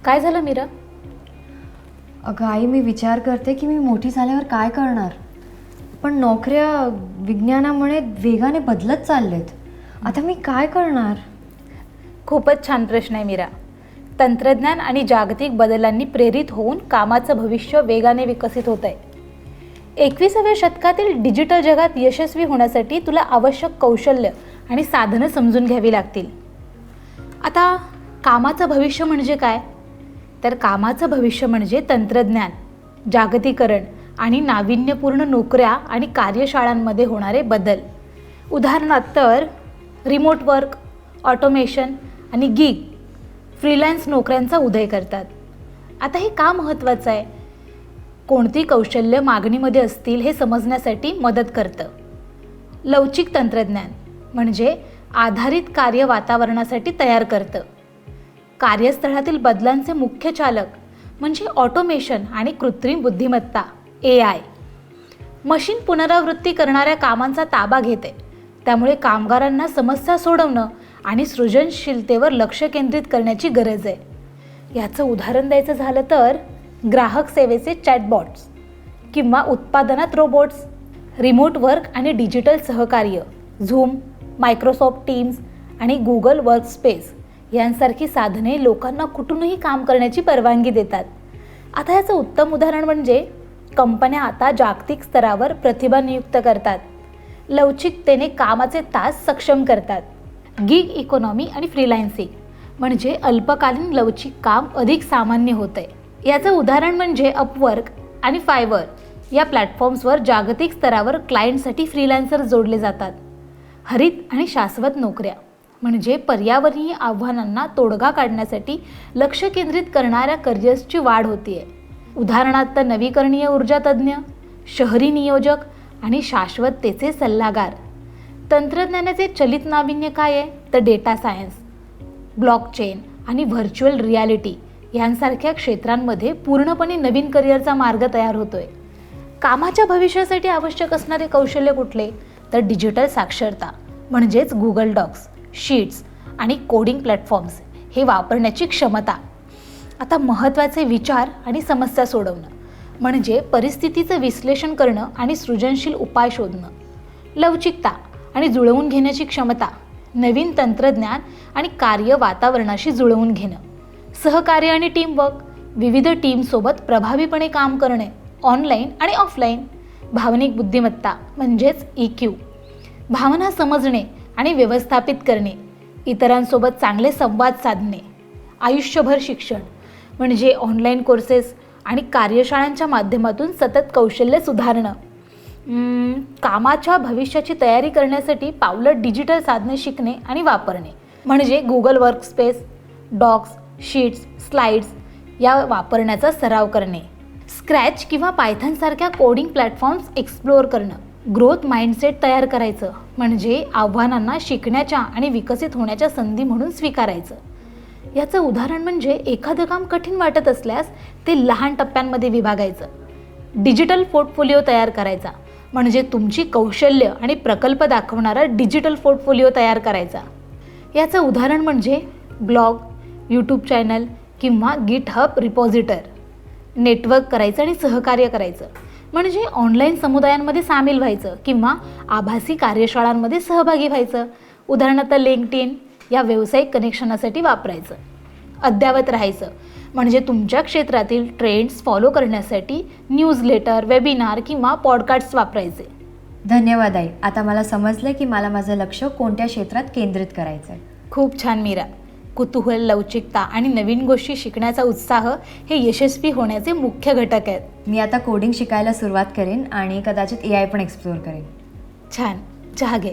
काय झालं मीरा? अगं आई, मी विचार करते की मी मोठी झाल्यावर काय करणार. पण नोकऱ्या विज्ञानामुळे वेगाने बदलत चाललेत. आता मी काय करणार? खूपच छान प्रश्न आहे मीरा. तंत्रज्ञान आणि जागतिक बदलांनी प्रेरित होऊन कामाचं भविष्य वेगाने विकसित होत आहे. 21व्या शतकातील डिजिटल जगात यशस्वी होण्यासाठी तुला आवश्यक कौशल्य आणि साधनं समजून घ्यावी लागतील. आता कामाचं भविष्य म्हणजे काय? तर कामाचं भविष्य म्हणजे तंत्रज्ञान, जागतिकीकरण आणि नाविन्यपूर्ण नोकऱ्या आणि कार्यशाळांमध्ये होणारे बदल. उदाहरणार्थ तर रिमोट वर्क, ऑटोमेशन आणि गिग फ्रीलान्स नोकऱ्यांचा उदय करतात. आता हे का महत्त्वाचं आहे? कोणती कौशल्य मागणीमध्ये असतील हे समजण्यासाठी मदत करतं. लवचिक तंत्रज्ञान म्हणजे आधारित कार्य वातावरणासाठी तयार करतं. कार्यस्थळातील बदलांचे मुख्य चालक म्हणजे ऑटोमेशन आणि कृत्रिम बुद्धिमत्ता AI. मशीन पुनरावृत्ती करणाऱ्या कामांचा ताबा घेते. त्यामुळे कामगारांना समस्या सोडवणं आणि सृजनशीलतेवर लक्ष केंद्रित करण्याची गरज आहे. याचं उदाहरण द्यायचं झालं तर ग्राहक सेवेचे चॅटबॉट्स किंवा उत्पादनात रोबोट्स, रिमोट वर्क आणि डिजिटल सहकार्य, झूम, मायक्रोसॉफ्ट टीम्स आणि गुगल वर्कस्पेस यांसारखी साधने लोकांना कुठूनही काम करण्याची परवानगी देतात. आता याचं उत्तम उदाहरण म्हणजे कंपन्या आता जागतिक स्तरावर प्रतिभा नियुक्त करतात, लवचिकतेने कामाचे तास सक्षम करतात. गिग इकॉनॉमी आणि फ्रीलान्सिंग म्हणजे अल्पकालीन लवचिक काम अधिक सामान्य होत आहे. याचं उदाहरण म्हणजे अपवर्क आणि फायवर या प्लॅटफॉर्म्सवर जागतिक स्तरावर क्लायंटसाठी फ्रीलान्सर जोडले जातात. हरित आणि शाश्वत नोकऱ्या म्हणजे पर्यावरणीय आव्हानांना तोडगा काढण्यासाठी लक्ष केंद्रित करणाऱ्या करिअर्सची वाढ होतीये. उदाहरणार्थ नवीकरणीय ऊर्जा तज्ज्ञ, शहरी नियोजक आणि शाश्वततेचे सल्लागार. तंत्रज्ञानाचे चलित नाविन्य काय आहे? तर डेटा सायन्स, ब्लॉकचेन आणि व्हर्च्युअल रियालिटी यांसारख्या क्षेत्रांमध्ये पूर्णपणे नवीन करिअरचा मार्ग तयार होतोय. कामाच्या भविष्यासाठी आवश्यक असणारे कौशल्य कुठले? तर डिजिटल साक्षरता म्हणजेच गुगल डॉक्स, शीट्स आणि कोडिंग प्लॅटफॉर्म्स हे वापरण्याची क्षमता. आता महत्त्वाचे विचार आणि समस्या सोडवणं म्हणजे परिस्थितीचं विश्लेषण करणं आणि सृजनशील उपाय शोधणं. लवचिकता आणि जुळवून घेण्याची क्षमता, नवीन तंत्रज्ञान आणि कार्य वातावरणाशी जुळवून घेणं. सहकार्य आणि टीमवर्क, विविध टीमसोबत प्रभावीपणे काम करणे, ऑनलाईन आणि ऑफलाईन. भावनिक बुद्धिमत्ता म्हणजेच EQ, भावना समजणे आणि व्यवस्थापित करणे, इतरांसोबत चांगले संवाद साधणे. आयुष्यभर शिक्षण म्हणजे ऑनलाईन कोर्सेस आणि कार्यशाळांच्या माध्यमातून सतत कौशल्य सुधारणं. कामाच्या भविष्याची तयारी करण्यासाठी पावलं डिजिटल साधने शिकणे आणि वापरणे म्हणजे Google workspace, docs, sheets, slides या वापरण्याचा सराव करणे. स्क्रॅच किंवा पायथनसारख्या कोडिंग प्लॅटफॉर्म्स एक्सप्लोअर करणं. ग्रोथ माइंडसेट तयार करायचं म्हणजे आव्हानांना शिकण्याच्या आणि विकसित होण्याच्या संधी म्हणून स्वीकारायचं. याचं उदाहरण म्हणजे एखादं काम कठीण वाटत असल्यास ते लहान टप्प्यांमध्ये विभागायचं. डिजिटल पोर्टफोलिओ तयार करायचा म्हणजे तुमची कौशल्य आणि प्रकल्प दाखवणारा डिजिटल पोर्टफोलिओ तयार करायचा. याचं उदाहरण म्हणजे ब्लॉग, यूट्यूब चॅनल किंवा गिटहब रिपॉझिटर. नेटवर्क करायचं आणि सहकार्य करायचं म्हणजे ऑनलाईन समुदायांमध्ये सामील व्हायचं किंवा आभासी कार्यशाळांमध्ये सहभागी व्हायचं. उदाहरणार्थ लिंक्डइन या व्यावसायिक कनेक्शनासाठी वापरायचं. अद्ययावत राहायचं म्हणजे तुमच्या क्षेत्रातील ट्रेंड्स फॉलो करण्यासाठी न्यूजलेटर, वेबिनार किंवा पॉडकास्ट वापरायचे. धन्यवाद आई. आता मला समजलं की मला माझं लक्ष कोणत्या क्षेत्रात केंद्रित करायचं आहे. खूप छान मीरा. कुतूहल, लवचिकता आणि नवीन गोष्टी शिकण्याचा उत्साह हे यशस्वी होण्याचे मुख्य घटक आहेत. मी आता कोडिंग शिकायला सुरुवात करेन आणि कदाचित AI पण एक्सप्लोअर करेन. छान. चहा घे.